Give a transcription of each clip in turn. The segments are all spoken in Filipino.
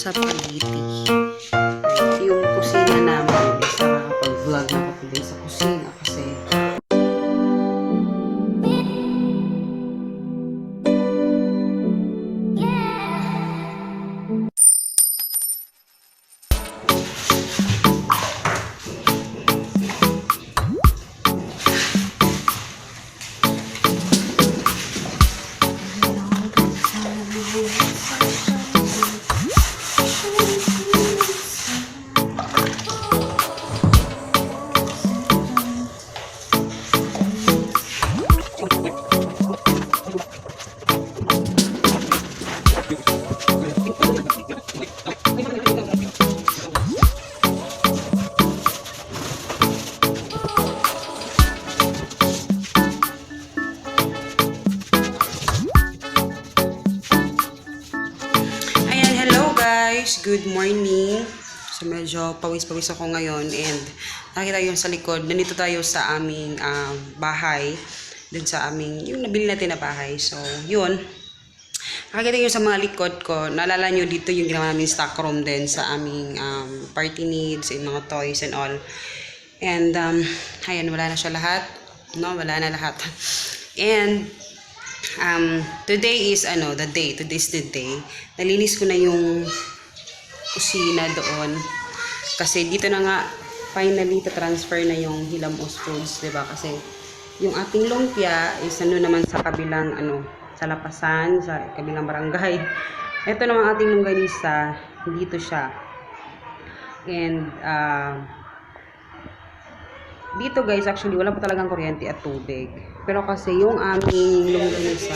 Spaghetti. Yung kusina namin, isa nakakapag-vlog na ako din sa kusina kasi good morning. So medyo pawis-pawis ako ngayon and nakita yung sa likod. Nandito tayo sa aming bahay. Dun sa aming, yung nabili natin na bahay. So yun. Nakikita nyo sa mga likod ko. Naalala nyo dito yung ginawa namin stock room din sa aming party needs and mga toys and all. And ayan, wala na siya lahat. No, wala na lahat. And today is today's the day. Nalinis ko na yung kusina doon kasi dito na nga finally transfer na yung Hilamos Foods, 'di ba? Kasi yung ating lumpia is naman sa kabilang sa Lapasan, sa kabilang barangay. Ito naman ating longganisa, dito siya. And dito guys, actually wala pa talagang kuryente at tubig. Pero kasi yung aming longganisa,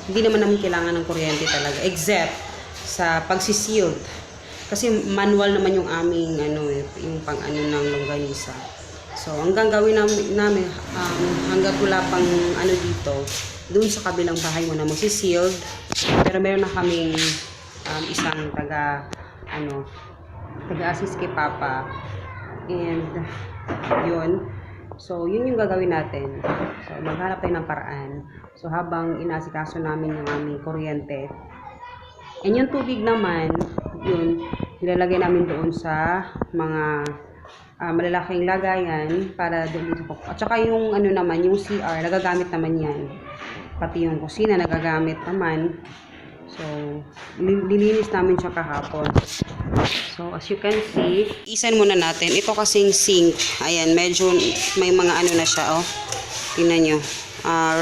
hindi naman namin kailangan ng kuryente talaga except sa pagsisealed. Kasi manual naman yung aming yung ng longganisa. So hanggang gawin namin hanggang wala pang dito, doon sa kabilang bahay mo na magsi-sealed. Pero meron na kaming isang taga-assist kay Papa. And yun. So yun yung gagawin natin. So maghanap tayo ng paraan. So habang inasikaso namin yung aming kuryente, and yung tubig naman, yun, nilalagay namin doon sa mga malalaking lagayan para doon sa at saka yung naman, yung CR, nagagamit naman yan. Pati yung kusina, nagagamit naman. So, nilinis namin siya kahapon. So, as you can see, isan muna natin. Ito kasing sink. Ayan, medyo may mga na siya, oh. Tingnan nyo.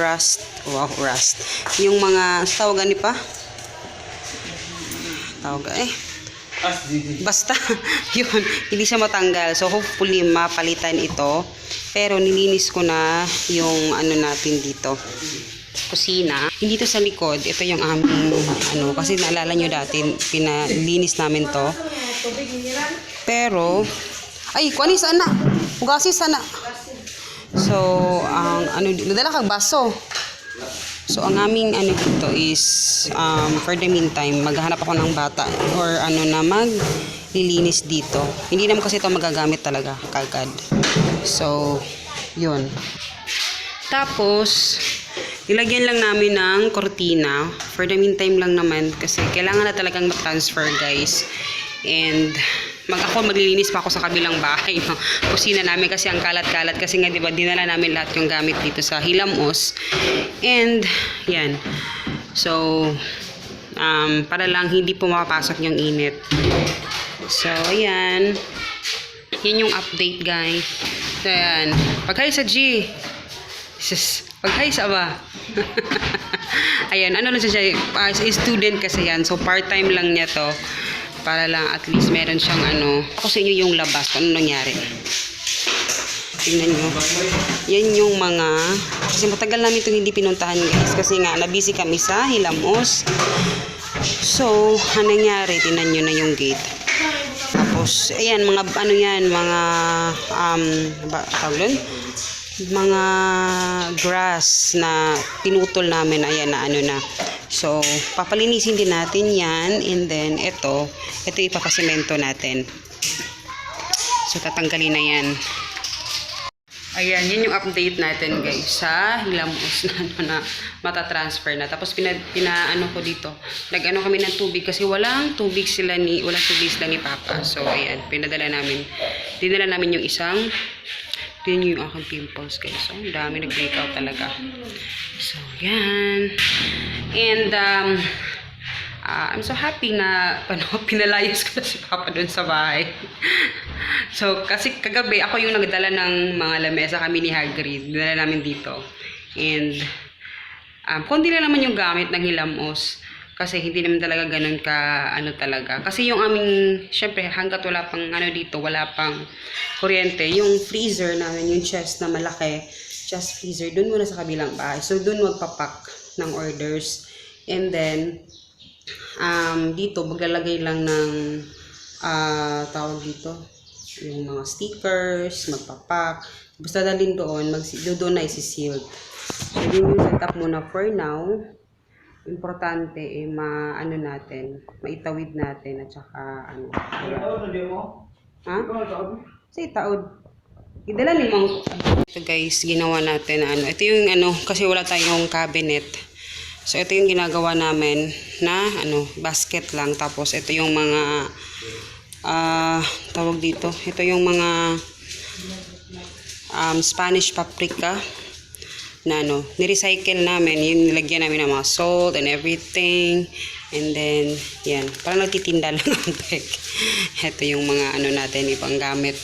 Rust. Wow, rust. Yung mga, tawagan ni pa? Basta yun, hindi siya matanggal. So hopefully mapalitan ito. Pero nilinis ko na yung natin dito, kusina. Hindi to sa likod. Ito yung aming kasi naalala nyo dati pinalinis namin to. Pero ay, kuani sana. Hugasi sana. So nadala kang baso. So, ang aming dito is, for the meantime, maghahanap ako ng bata or na maglilinis dito. Hindi naman kasi ito magagamit talaga, kagad. So, yun. Tapos, nilagyan lang namin ng kortina. For the meantime lang naman, kasi kailangan na talagang ma-transfer, guys. And ako maglilinis pa ako sa kabilang bahay, no? Kusina namin kasi ang kalat-kalat kasi nga 'di ba dinala namin lahat yung gamit dito sa Hilamos. And yan. So para lang hindi pumapasok yung init. So ayan. Yan yung update, guys. So ayan. Pag-hi sa G. Pag-hi sa ba. Ayan, lang siya, student kasi yan. So part-time lang niya to. Para lang at least meron siyang ako sa inyo yung labas. Ano nangyari? Tingnan nyo. Yan yung mga, kasi matagal namin itong hindi pinuntahan, guys. Kasi nga, nabisi kami sa Hilamos. So, ano nangyari? Tingnan nyo na yung gate. Tapos, ayan, mga, mga, tawag mga grass na pinutol namin, ayan na na. So, papalinisin din natin yan. And then, ito ipapasemento natin. So, tatanggalin na yan. Ayan, yun yung update natin guys sa Hilamos na, na matatransfer na. Tapos pinaano ko dito. Nag-ano kami ng tubig kasi walang tubig sila ni Papa. So ayan, dinala namin yung isang. Yun yung aking pimples guys. So, ang dami nag-breakout talaga. So, yan. And I'm so happy na pinalayas ko na si Papa dun sa bahay. So, kasi kagabi, ako yung nagdala ng mga lamesa kami ni Hagrid. Dinala namin dito. And, konti lang naman yung gamit ng Hilamos. Kasi hindi naman talaga ganun ka, talaga. Kasi yung aming, syempre, hanggat wala pang, dito, wala pang kuryente. Yung freezer namin, yung chest na malaki, chest freezer, dun muna sa kabilang bahay. So, dun magpapak ng orders. And then, dito, maglalagay lang ng, tawag dito, yung mga stickers, magpapak. Basta dalhin doon, doon na isi-sealed. So, yun yung setup muna for now. Importante maitawid natin at saka ha? Say taod. Idala ni mo. Ito guys, ginawa natin ito yung kasi wala tayong cabinet. So ito yung ginagawa namin na basket lang, tapos ito yung mga tawag dito. Ito yung mga Spanish paprika na ni-recycle namin, yung nilagyan namin ng mga salt and everything, and then yan, parang nagtitinda lang ang deck. Ito yung mga natin, ibang gamit.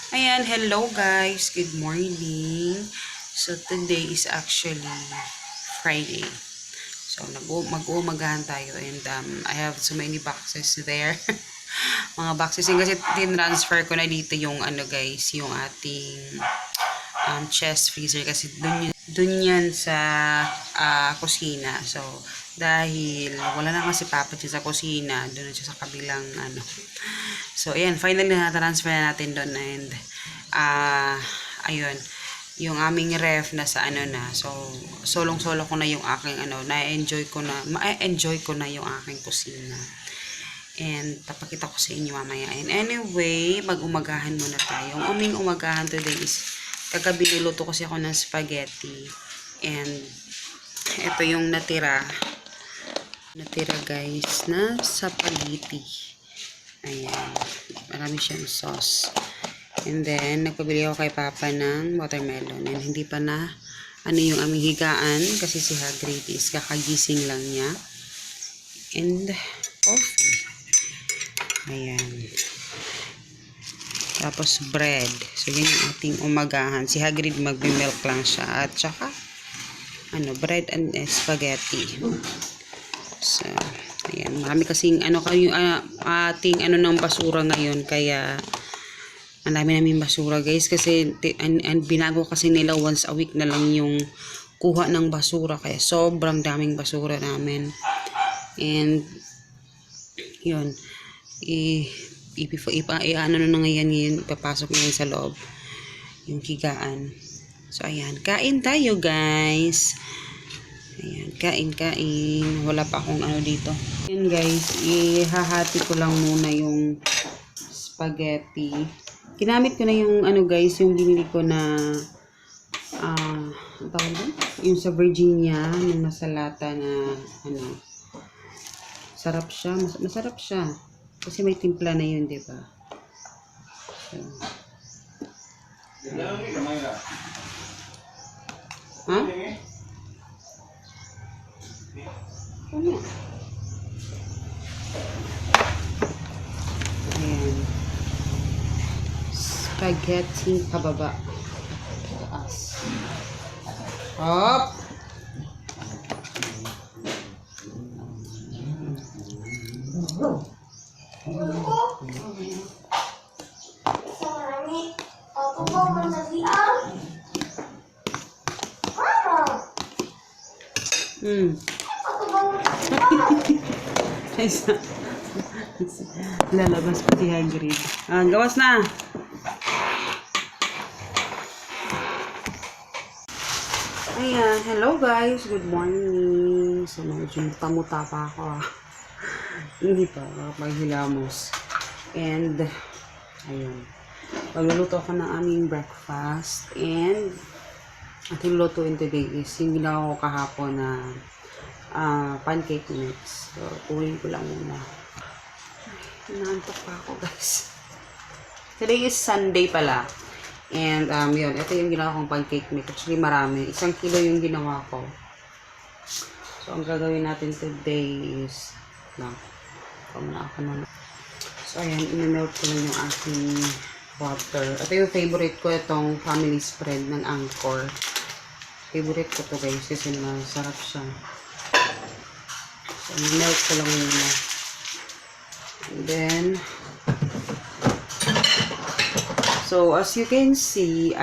Ayan, hello guys, good morning. So today is actually Friday. So mag-uumagahan tayo, and I have so many boxes there. Mga boxes yung kasi tin-transfer ko na dito yung guys, yung ating chest freezer kasi dun yan sa kusina. So dahil wala na kasi Papa siya sa kusina, doon siya sa kabilang So ayan, finally na-transfer na natin doon, and ayun, yung aming ref na sa na. So solong-solo ko na yung aking na-enjoy ko na yung aking kusina. And papakita ko sa inyo mamaya. And anyway, mag-umagahan muna tayo. Ang aming umagahan today is kagabi niluto kasi ako ng spaghetti. And ito yung natira guys na spaghetti. Ayan, marami siyang sauce. And then nagpabili ako kay Papa ng watermelon, and hindi pa na yung aming higaan kasi si Hagrid is kakagising lang niya. And coffee. Ayan. Tapos bread. So yan yung ating umagahan. Si Hagrid magbi-milk lang siya, at saka bread and spaghetti. So ayan, marami kasing ating ng basura ngayon, kaya ang dami namin basura guys, kasi binago kasi nila once a week na lang yung kuha ng basura, kaya sobrang daming basura namin. And yun, na ngayon ipapasok ngayon sa loob yung higaan. So ayan, kain tayo guys. Ayan, kain. Wala pa akong dito. Ayan guys, ihahati ko lang muna yung spaghetti. Ginamit ko na yung guys, yung binili ko na tawag doon? Yung sa Virginia, yung nasa lata na sarap siya, masarap siya. Kasi may timpla na yun, di ba? So, ha? Ano? Ayan. Spaghetti pababa. Taas. Hop! Lalabas pa si Hagrid. Gawas na. Ayan, hello guys, good morning. So, medyo pamuta pa ako. Hindi pa, maghilamos. And, ayun. Pagluluto ako ng aming breakfast. And, ating lutuin today is yung ginawa ko kahapon na pancake mix. So, uwin ko lang muna. Nantok pa ako guys. Today is Sunday pala. And, yun, ito yung ginawa kong pancake mix. Actually, marami. 1 kilo yung ginawa ko. So, ang gagawin natin today is, pamuna ako na. So, ayan, in-melt ko lang yung aking water. Ito yung favorite ko, itong family spread ng Anchor. Favorite ko to guys, kasi masarap siya. So, in-melt ko lang muna. And then, so, as you can see,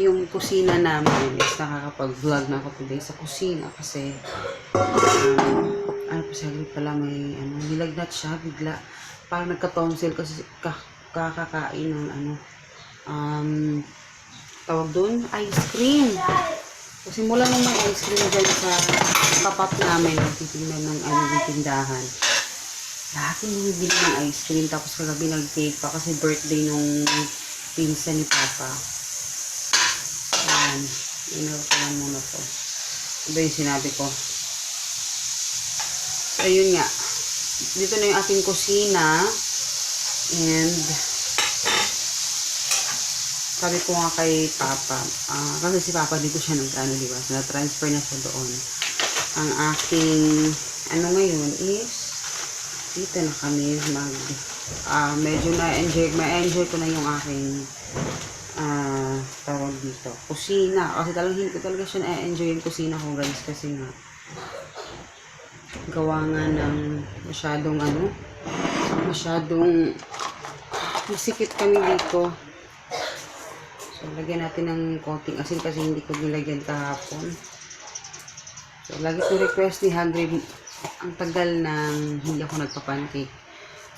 yung kusina namin is nakakapag-vlog na ako today sa kusina kasi pasaglit pala may nilagnat siya bigla. Parang nagka-tonsil kasi kakakain ng tawag doon, ice cream. Kasi mula nung may ice cream dyan sa tapat namin, titignan ng tindahan. Lahat yung bumibili ng ice cream. Tapos kagabi nag-cake pa kasi birthday nung pinsan ni Papa. Ayan. Inaw ko lang muna to. Ito yung sinabi ko. Ayun nga. Dito na yung ating kusina. And sabi ko nga kay Papa. Kasi si Papa dito siya diba? Na-transfer na siya doon. Ang aking ngayon is dito na kami medyo ma-enjoy ko na yung aking tawag dito, kusina. Kasi talagang hindi ko talaga siya na-enjoy yung kusina ko guys kasi nga gawa nga ng masyadong masikip kami dito. So lagyan natin ng coating asin kasi hindi ko nilagyan kahapon. So lagi ko request ni Hagrid, ang tagal nang hindi ako nagpa-pancake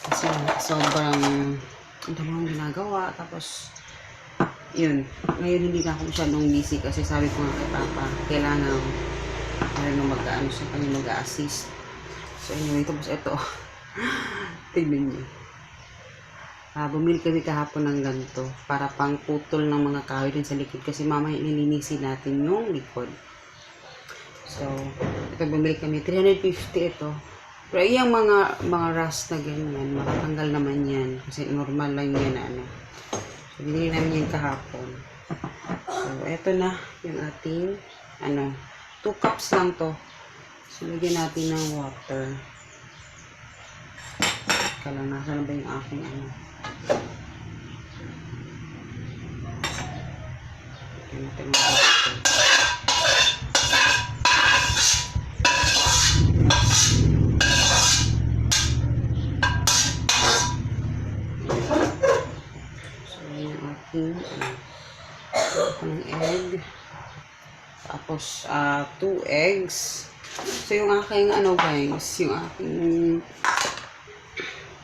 kasi sobrang ang daming ginagawa. Tapos yun, ngayon hindi na ako masyadong busy kasi sabi ko nga kay Papa kailangan mag-ano siya kami mag-assist. So anyway, tapos ito tignan niyo, bumili kami kahapon ng ganito para pang putol ng mga kahoy din sa likod kasi mamaya nilinisin natin yung likod. So ito bumili kami 350 ito. Pero yung mga rust na ganyan matatanggal naman yan kasi normal lang yan So binili namin yan kahapon. So ito na yung ating 2 cups lang to. So lagyan natin ng water. Kala nasa na ba yung aking lagyan natin ng water. Ng egg. Tapos 2 eggs. So yung aking guys, yung aking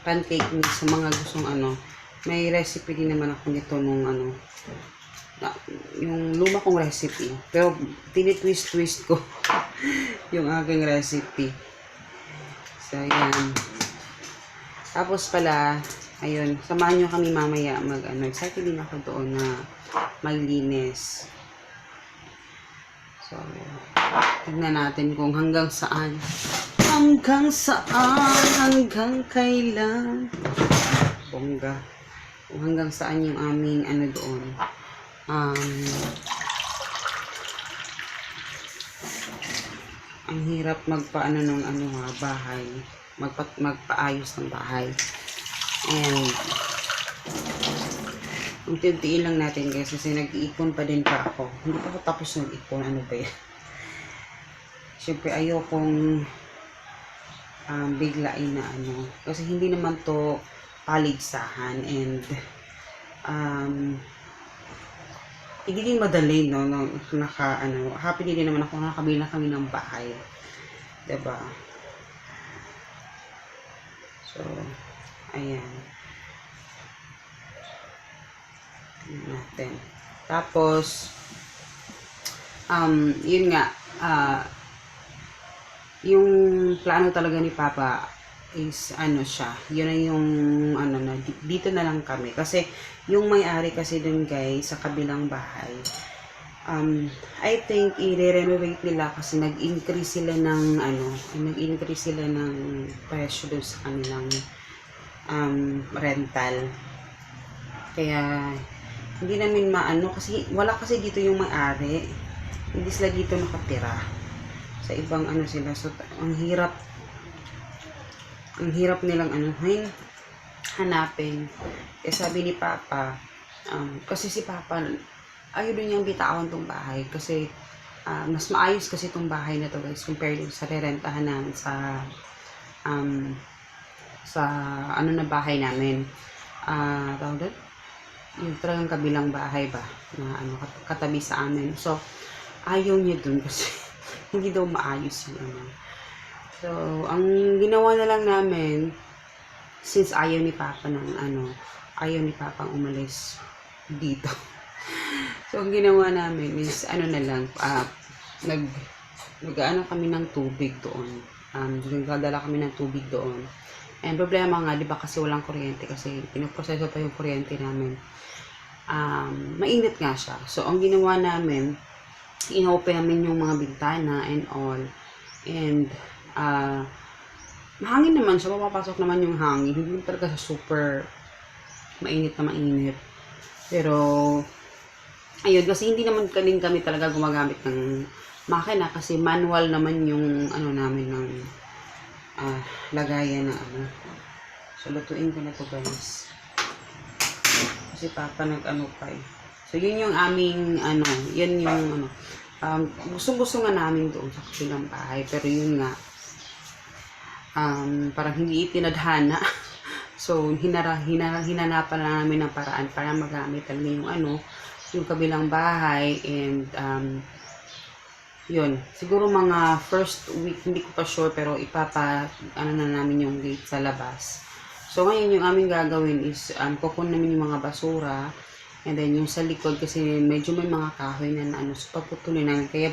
pancake mix sa mga gustong may recipe din naman ako nito nung yung luma kong recipe. Pero tinitwist ko yung aking recipe. So yan. Tapos pala ayun, samahan nyo kami mamaya excited din ako doon na maglinis. So, tignan natin kung hanggang saan, hanggang kailan, bongga, kung hanggang saan yung aming doon. Ang hirap magpaano ng bahay, magpaayos ng bahay. And unti-untiin lang natin guys kasi nag-iipon pa din pa ako. Hindi pa ako tapos nag-ipon. Ano ba yan? Siyempre ayokong biglain na kasi hindi naman to paligsahan and hindi din madali, no, happy din naman ako nakabili na kami ng bahay. Diba? So, ayan. Tingnan natin. Tapos, yun nga, yung plano talaga ni Papa is siya, yun na yung na dito na lang kami kasi yung may-ari kasi dun guys sa kabilang bahay, I think i-renovate nila kasi nag-increase sila ng presyo dun sa kanilang rental. Kaya hindi namin kasi wala kasi dito yung may-ari, hindi sila dito nakatira, sa ibang sila, so ang hirap nilang hanapin. Kaya sabi ni Papa, kasi si Papa ayaw din niyang bitawan tong bahay kasi mas maayos kasi tong bahay na to guys compared sa rerentahan namin sa na bahay namin, tawag doon, yung talagang kabilang bahay ba na katabi sa amin. So ayaw niya dun kasi hindi daw maayos yung So, ang ginawa na lang namin, since ayaw ni Papa umalis dito. So, ang ginawa namin is, na lang, kami ng tubig doon. Nagdadala kami ng tubig doon. And problema nga, di ba kasi walang kuryente, kasi pinoproseso pa yung kuryente namin. Mainit nga siya. So, ang ginawa namin, inopen namin yung mga bintana and all. And, mahangin naman siya, mapapasok naman yung hangin, hindi talaga sa super mainit na mainit. Pero ayun, kasi hindi naman kami talaga gumagamit ng makina kasi manual naman yung namin ng lagayan na So lutuin ko na to guys kasi Papa pa eh. So yun yung aming yun yung gusto nga namin doon sa kabilang bahay, pero yun nga parang hindi itinadhana. So hinanapan na namin ng paraan para magamit talaga yung kabilang bahay. And yun, siguro mga first week, hindi ko pa sure, pero na namin yung gate sa labas. So ngayon yung aming gagawin is kukunin namin yung mga basura, and then yung sa likod kasi medyo may mga kahoy na so paputulin namin, kaya